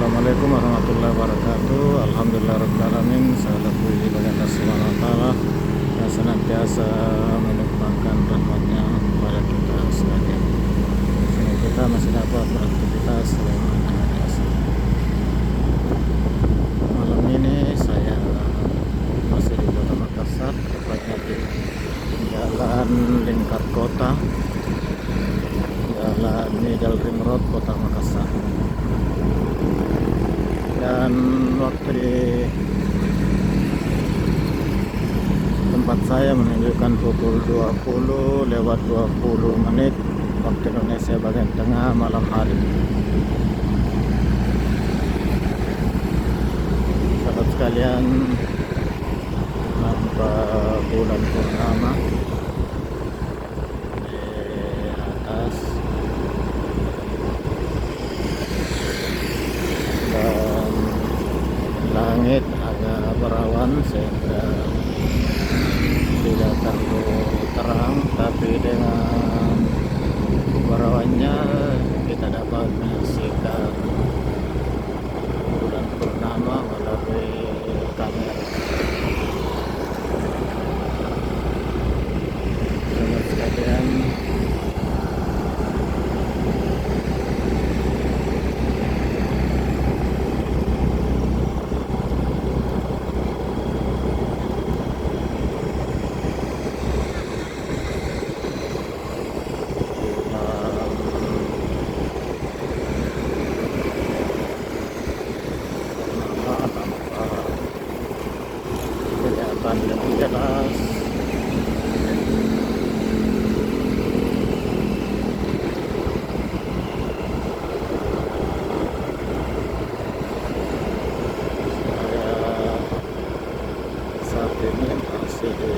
Assalamualaikum warahmatullahi wabarakatuh. Alhamdulillah rabbil alamin. Segala puji bagi Allah Subhanahu wa taala yang senantiasa melimpahkan rahmatnya kepada kita sekalian. Sehingga kita masih dapat beraktivitas sebagaimana biasa. Malam ini saya masih di Kota Makassar, tepatnya di Jalan Lingkar Kota, Jalan Middle Ring Road, Kota Makassar. Dan waktu di tempat saya menunjukkan pukul 20 lewat 20 menit waktu Indonesia bagian tengah malam hari. Sahabat sekalian, nampak bulan purnama di atas, dan langit agak berawan sehingga tidak terlalu terang, tapi dengan berawannya kita dapat menyaksikan bulan purnama melalui kamera. Sahabat sekalian, kelihatan lebih jelas. Saya saat ini masih di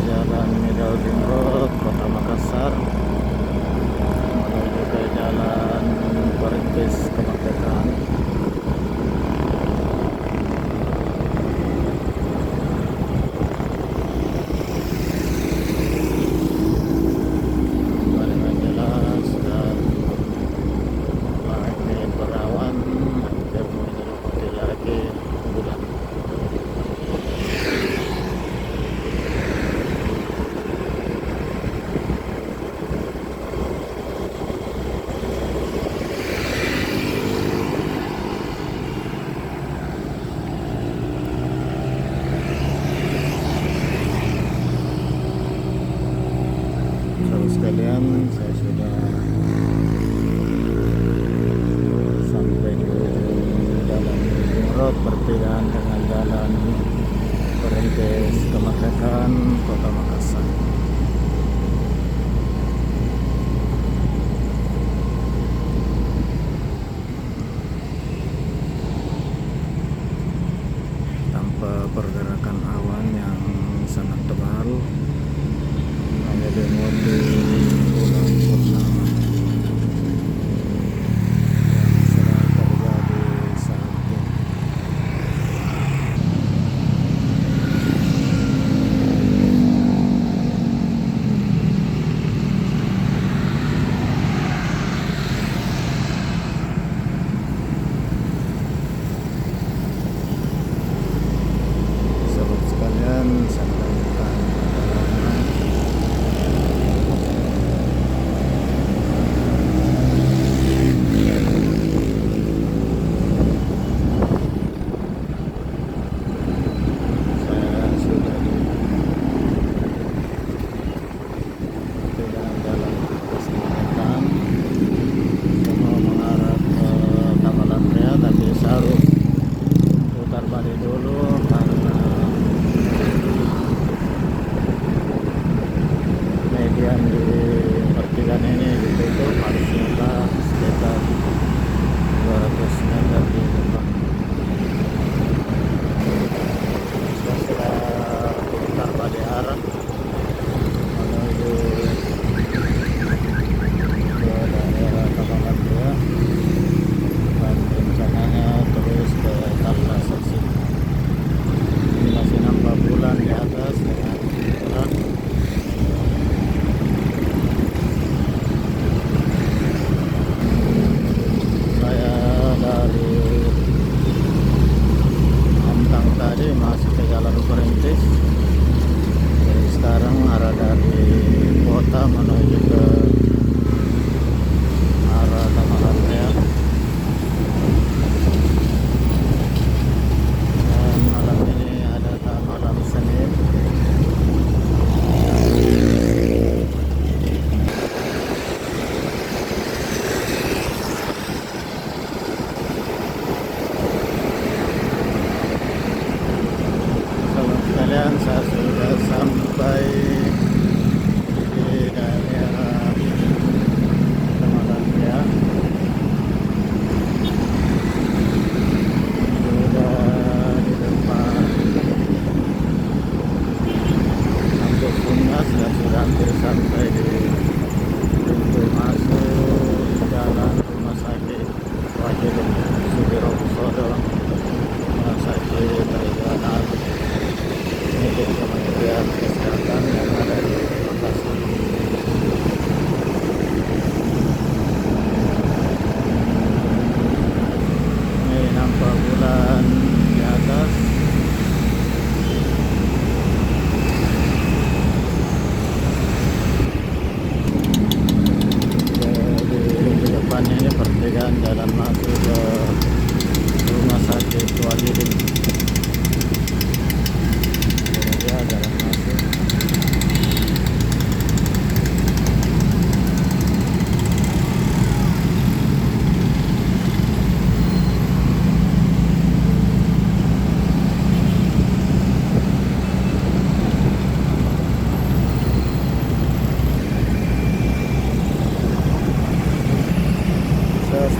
Jalan Middle Ring Road, Kota Makassar, menuju ke Jalan Perintis Kemerdekaan. Dengan jelas dan langit berawan, hampir menyerupai lagi bulan. Saudara sekalian, saya sudah sampai di ujung Jalan Ring Road pertigaan dengan Jalan Perintis Kemerdekaan, Kota Makassar. Tanpa pergerakan awan yang sangat tebal, hanya dimulai bulan purnama yang sedang terjadi saat ini. Sahabat sekalian, saya melanjutkan perjalanan sudah hampir sampai di pintu masuk jalan rumah sakit Wahid Sudirohusodo, rumah sakit regional milik Kementerian Kesehatan yang ada di Makassar. Ini nampak bulan di atas. Di depannya ini pertigaan jalan masuk ke rumah sakit Wahidin. Ini dia jalan masuk.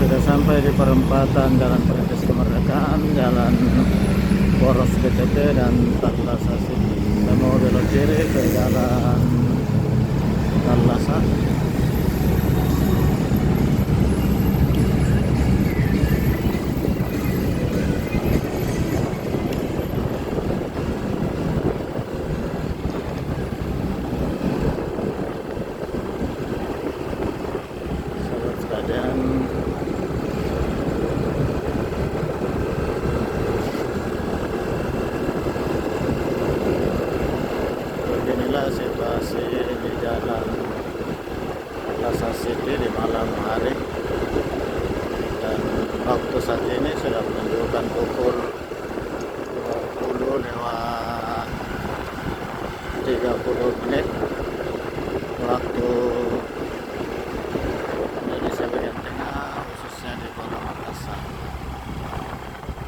Sudah sampai di perempatan Jalan Perintis Kemerdekaan, Jalan Poros BTP dan Talasa City. Kita mau belok kiri ke Jalan Talasa. Sahabat sekalian, beginilah situasi di Jalan Plaza City di malam hari, dan waktu saat ini sudah menunjukkan pukul 20 lewat 30 menit waktu Indonesia bagian tengah, khususnya di Kota Makassar.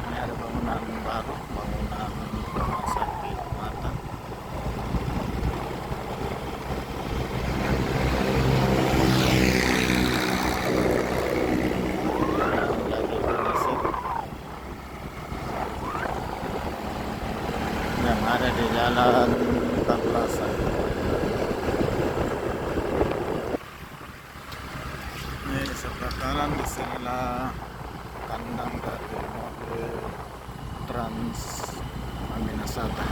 Ini ada bangunan baru, bangunan rumah sakit mata. Lagi finishing yang ada di Jalan Plaza. Ini di sebelah kanan, di sinilah kandang dari mobil Trans Aminasata.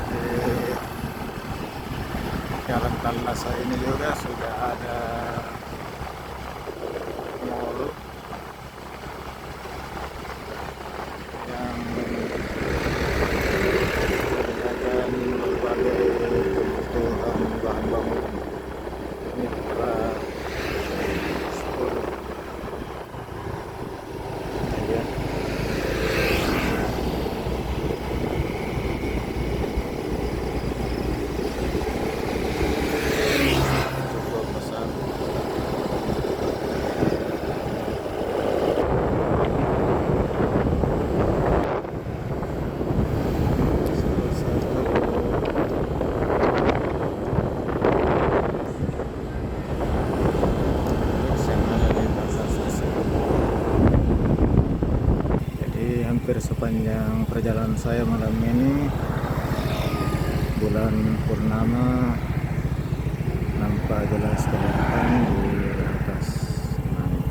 Di Jalan Talasa ini juga sudah ada mall yang menyediakan berbagai kebutuhan bahan bangunan mitra 10. Ya. Cukup besar. Jadi hampir sepanjang perjalanan saya malam ini, bulan purnama nampak jelas kelihatan di atas langit.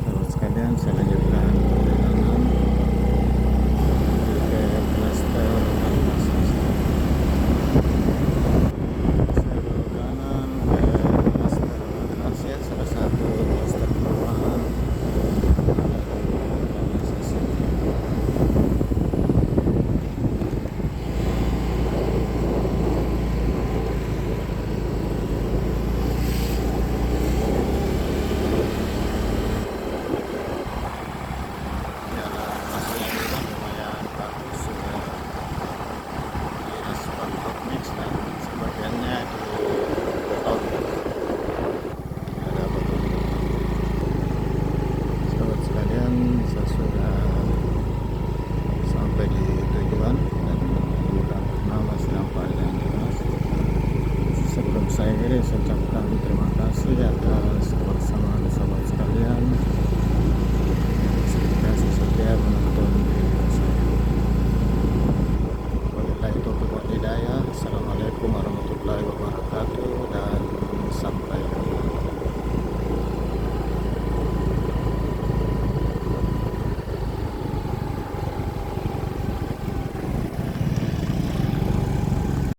Sahabat sekalian, saya lanjut.